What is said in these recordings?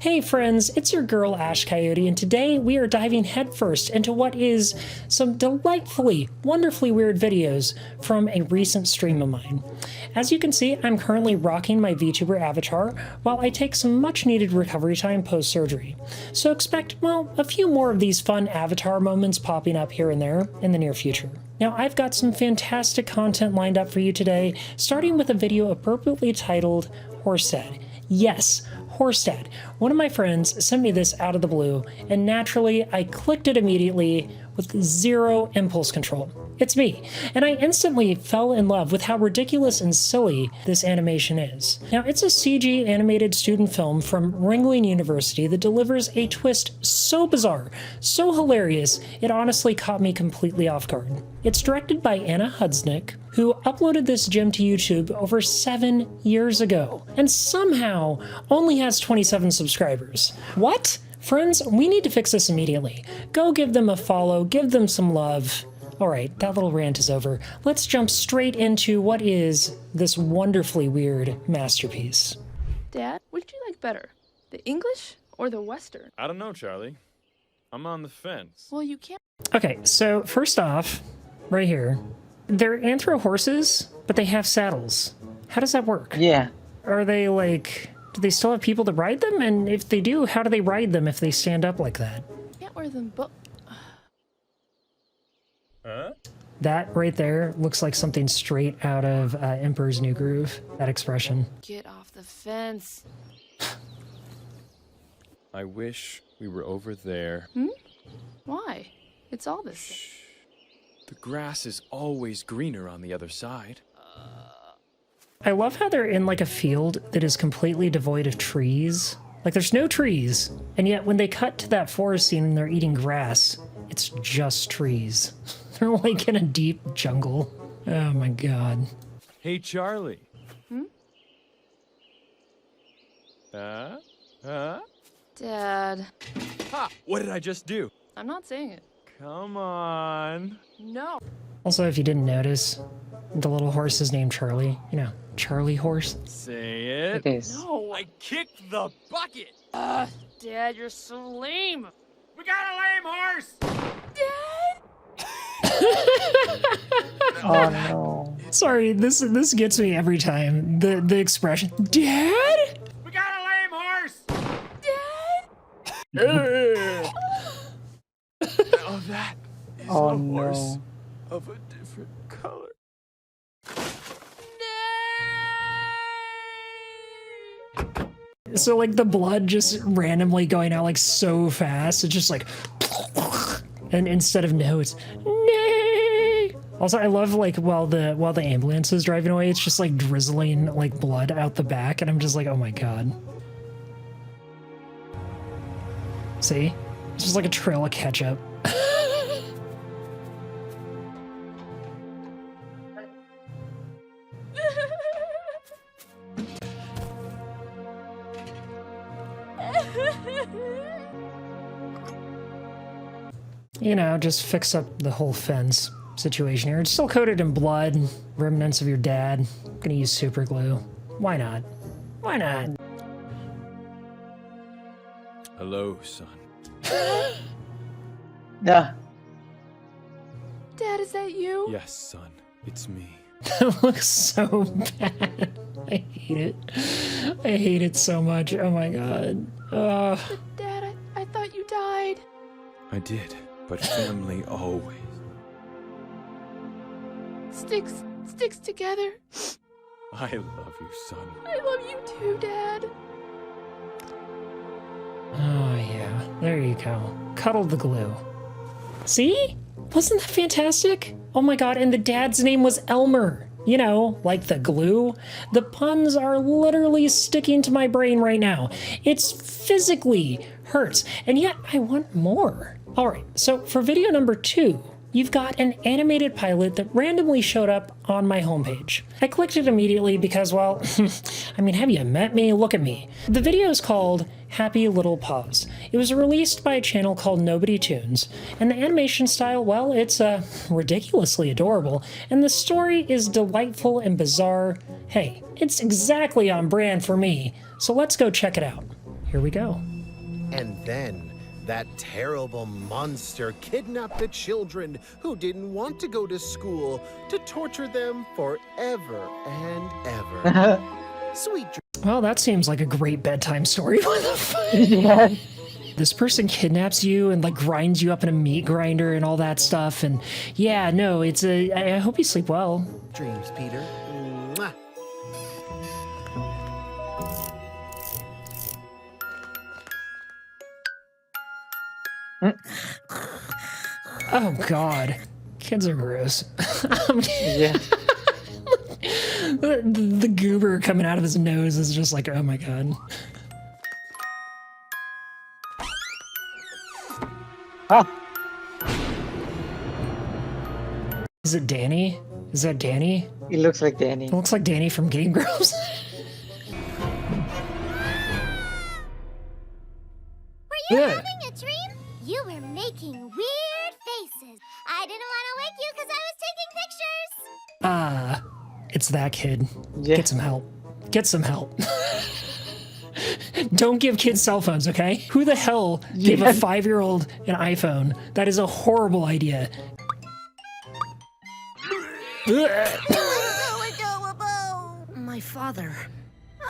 Hey friends, it's your girl Ash Coyote, and today we are diving headfirst into what is some delightfully, wonderfully weird videos from a recent stream of mine. As you can see, I'm currently rocking my VTuber avatar while I take some much needed recovery time post-surgery. So expect, well, a few more of these fun avatar moments popping up here and there in the near future. Now, I've got some fantastic content lined up for you today, starting with a video appropriately titled Horsead. Yes, Horsead. One of my friends sent me this out of the blue, and naturally I clicked it immediately with zero impulse control. It's me, and I instantly fell in love with how ridiculous and silly this animation is. Now, it's a CG animated student film from Ringling University that delivers a twist so bizarre, so hilarious, it honestly caught me completely off guard. It's directed by Anna Hudsnick, who uploaded this gem to YouTube over 7 years ago, and somehow only has 27 subscribers. What? Friends, we need to fix this immediately. Go give them a follow, give them some love. Alright, that little rant is over. Let's jump straight into what is this wonderfully weird masterpiece. Dad, what did you like better? The English or the Western? I don't know, Charlie. I'm on the fence. Well, you can't. Okay, so first off, right here, they're anthro horses, but they have saddles. How does that work? Yeah. Are they like, do they still have people to ride them? And if they do, how do they ride them if they stand up like that? Can't wear them, but. Huh? That right there looks like something straight out of Emperor's New Groove, that expression. Get off the fence. I wish we were over there. Why? It's all the same. Shh. The grass is always greener on the other side. I love how they're in like a field that is completely devoid of trees. Like there's no trees, and yet when they cut to that forest scene and they're eating grass, it's just trees. They're like in a deep jungle. Oh my god. Hey, Charlie. Dad. Ha! What did I just do? I'm not saying it. Come on. No. Also, if you didn't notice, the little horse is named Charlie. You know, Charlie horse. Say it. It is. No. I kicked the bucket. Dad, you're so lame. We got a lame horse. Dad? Oh no. Sorry, this gets me every time. The expression, Dad? We got a lame horse. Dad? Oh, that is Oh a horse no. of a different color. So like the blood just randomly going out like so fast, it's just like, and instead of no, it's nay. Also, I love like while the ambulance is driving away, it's just like drizzling like blood out the back, and I'm just like, oh my god. See, it's just like a trail of ketchup. You know, just fix up the whole fence situation here. It's still coated in blood, remnants of your dad. I'm gonna use super glue. Why not? Why not? Hello, son. Yeah. Dad, is that you? Yes, son. It's me. That looks so bad. I hate it. I hate it so much. Oh my god. But Dad, I thought you died. I did, but family always. Sticks together. I love you, son. I love you too, Dad. Oh yeah. There you go. Cuddle the glue. See? Wasn't that fantastic? Oh my god, and the dad's name was Elmer. You know, like the glue. The puns are literally sticking to my brain right now. It's physically hurts, and yet I want more. Alright, so for video number 2, you've got an animated pilot that randomly showed up on my homepage. I clicked it immediately because, well, I mean, have you met me? Look at me. The video is called Happy Little Paws. It was released by a channel called Nobody Tunes, and the animation style, well, it's ridiculously adorable, and the story is delightful and bizarre. Hey, it's exactly on brand for me, so let's go check it out. Here we go. And then that terrible monster kidnapped the children who didn't want to go to school to torture them forever and ever. Sweet dreams. Well, that seems like a great bedtime story. What the fuck? Yeah. This person kidnaps you and like grinds you up in a meat grinder and all that stuff. And yeah, no, I hope you sleep well. Dreams, Peter. Mwah. Oh God, kids are gross. Yeah. The goober coming out of his nose is just like, oh my God. Oh, Is it Danny? Is that Danny? it looks like Danny. It looks like Danny from Game Girls. Were you Yeah. having a dream? You were making weird faces. I didn't want to wake you because I was taking pictures. It's that kid. Yeah. Get some help. Get some help. Don't give kids cell phones, okay? Who the hell gave a Yeah. 5-year-old an iPhone? That is a horrible idea. My father.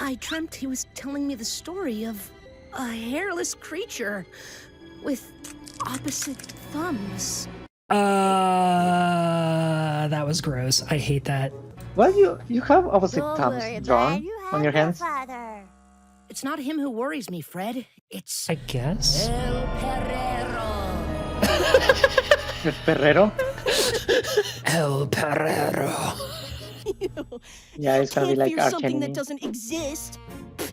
I dreamt he was telling me the story of a hairless creature with opposite thumbs. That was gross. I hate that. Well, you have opposite Don't thumbs worry, drawn Brad, you on have your hands. father. It's not him who worries me, Fred. It's I guess. El Perrero. El Ferrero. El Perrero. Yeah, it's gonna be Can't like fear arch something that enemy. doesn't exist. Pfft,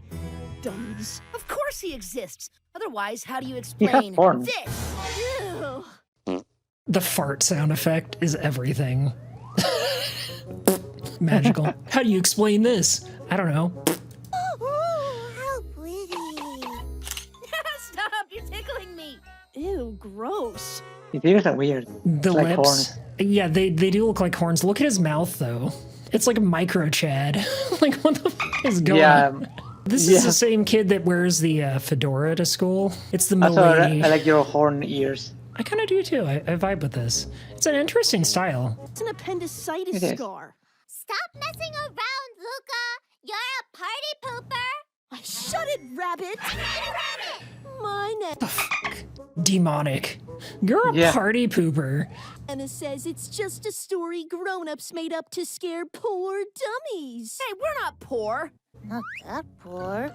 dummies. Of course he exists. Otherwise, how do you has explain horns. this? Ew. The fart sound effect is everything. Magical. How do you explain this? I don't know. Ooh, how pretty. Stop! You're tickling me. Ew, gross. His ears are weird. The It's like lips. horns. Yeah, they do look like horns. Look at his mouth, though. It's like a micro Chad. Like, what the fuck is going Yeah. on? This yeah. is the same kid that wears the fedora to school. It's the Also, milady. I like your horn ears. I kind of do, too. I vibe with this. It's an interesting style. It's an appendicitis It is. scar. Stop messing around, Luca. You're a party pooper. Shut it, rabbit. My Demonic. You're a Yeah. party pooper. Nana says it's just a story grown-ups made up to scare poor dummies. Hey, we're not poor. Not that poor.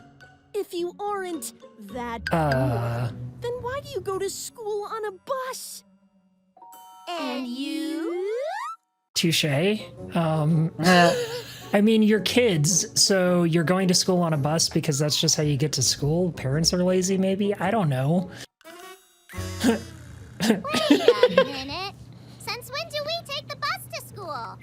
If you aren't that Uh. poor, then why do you go to school on a bus? And you? Touche. Uh, I mean, you're kids, so you're going to school on a bus because that's just how you get to school. Parents are lazy, maybe? I don't know. Wait a minute. Since when do we take the bus to school?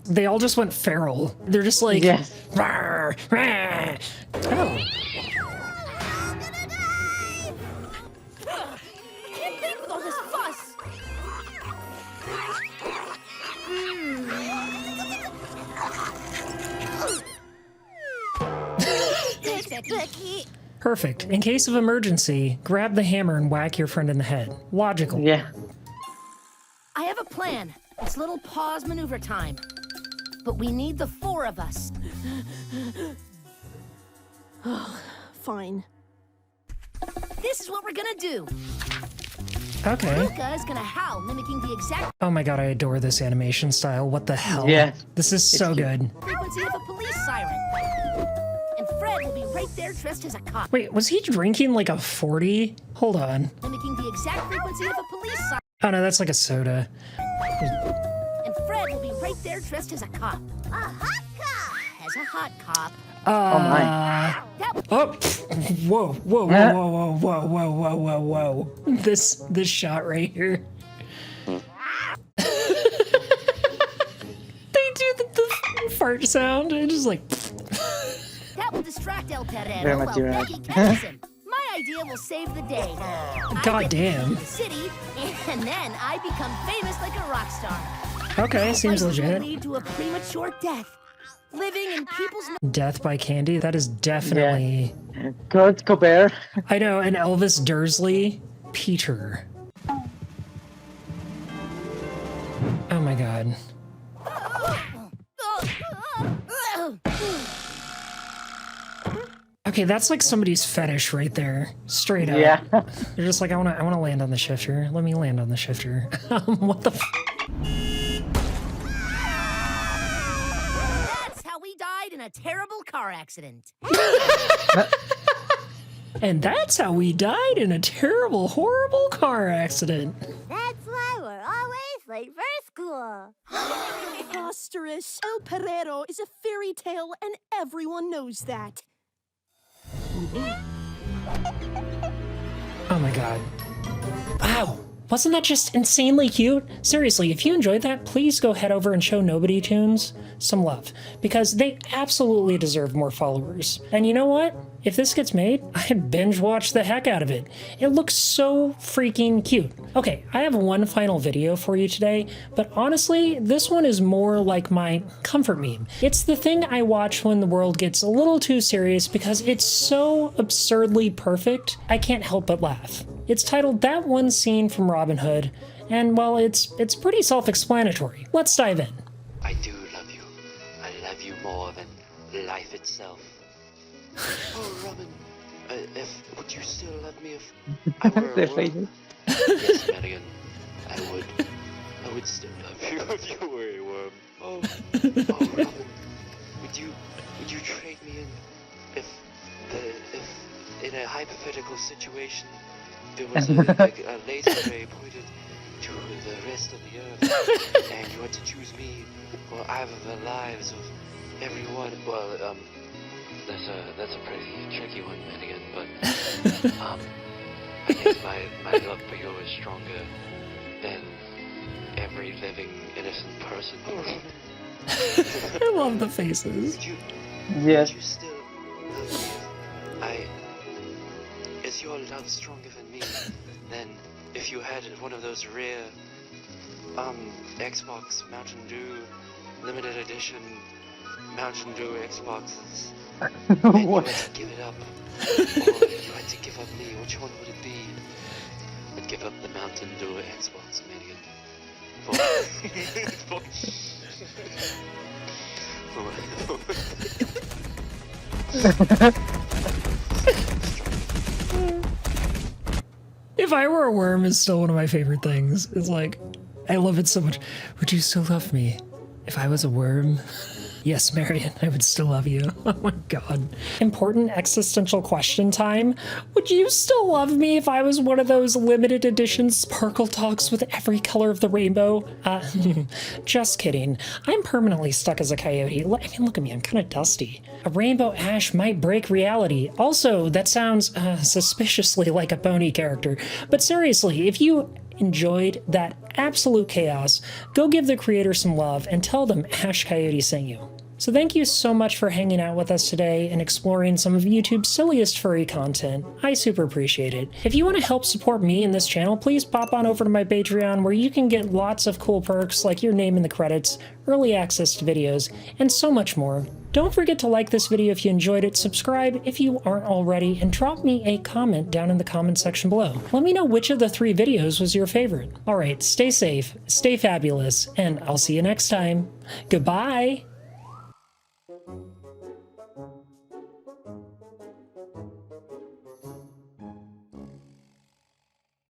They all just went feral. They're just like, Yes. "Rawr, rawr." Oh, Can't think with all this fuss. perfect. In case of emergency, grab the hammer and whack your friend in the head. Logical. yeah. I have a plan. It's little Paws maneuver time. But we need the 4 of us. Fine. This is what we're gonna do. Okay. Luca is gonna howl, mimicking the exact Oh my god, I adore this animation style. What the hell? Yeah. This is so cute. good. frequency of a police siren. And Fred will be right there dressed as a cop, Wait, was he drinking like a 40? Hold on. mimicking the exact frequency of a police siren. Oh no, that's like a soda. And Fred will be right there dressed as a cop. A hot cop. As a hot cop. my. That Oh, whoa, whoa, whoa, whoa, whoa, whoa, whoa, whoa, whoa. This shot right here. They do the fart sound. It's just like, That That will distract El Very Terrero while material. Becky catches him. My idea will save the day. God damn. The city, and then I become famous like a rock star. Okay, seems Fight will legit. lead to a premature death. Living in people's Death by Candy? That is definitely... Kurt Cobain. I know, and Elvis Dursley, Peter. Oh my god. Okay, that's like somebody's fetish right there. Straight up. Yeah. They're just like, I wanna land on the shifter. Let me land on the shifter. What the f- That's how we died in a terrible car accident. And that's how we died in a terrible, horrible car accident. That's why we're always late for school. Preposterous. El Perrero is a fairy tale, and everyone knows that. Oh my god. Wow. Wasn't that just insanely cute? Seriously, if you enjoyed that, please go head over and show Nobody Tunes some love, because they absolutely deserve more followers. And you know what? If this gets made, I'd binge watch the heck out of it. It looks so freaking cute. Okay, I have one final video for you today, but honestly, this one is more like my comfort meme. It's the thing I watch when the world gets a little too serious because it's so absurdly perfect, I can't help but laugh. It's titled That One Scene from Robin Hood, and well, it's pretty self-explanatory. Let's dive in. I do love you. I love you more than life itself. Oh, Robin, would you still love me if I were Their a worm? faces. Yes, Marion, I would. I would still love you if you were a worm. Oh, Robin, would you trade me in if in a hypothetical situation there was a laser ray pointed to the rest of the earth and you had to choose me or either the lives of everyone? Well, that's a pretty tricky one, Madigan, but I guess my love for you is stronger than every living innocent person. I love the faces. Yes. Would you still love me is your love stronger than me than if you had one of those rare Xbox Mountain Dew limited edition Mountain Dew Xboxes and you had to give it up or you had to give up me, which one would it be? I'd give up the Mountain Dew Xbox, Marion. If I Were a Worm is still one of my favorite things. It's like, I love it so much. Would you still love me if I was a worm? Yes, Marion, I would still love you. Oh my god. Important existential question time. Would you still love me if I was one of those limited edition Sparkle Talks with every color of the rainbow? Just kidding. I'm permanently stuck as a coyote. I mean, look at me, I'm kind of dusty. A rainbow ash might break reality. Also, that sounds suspiciously like a pony character. But seriously, if you enjoyed that absolute chaos, go give the creator some love and tell them Ash Coyote sent you. So thank you so much for hanging out with us today and exploring some of YouTube's silliest furry content. I super appreciate it. If you want to help support me and this channel, please pop on over to my Patreon where you can get lots of cool perks like your name in the credits, early access to videos, and so much more. Don't forget to like this video if you enjoyed it, subscribe if you aren't already, and drop me a comment down in the comment section below. Let me know which of the 3 videos was your favorite. Alright, stay safe, stay fabulous, and I'll see you next time. Goodbye!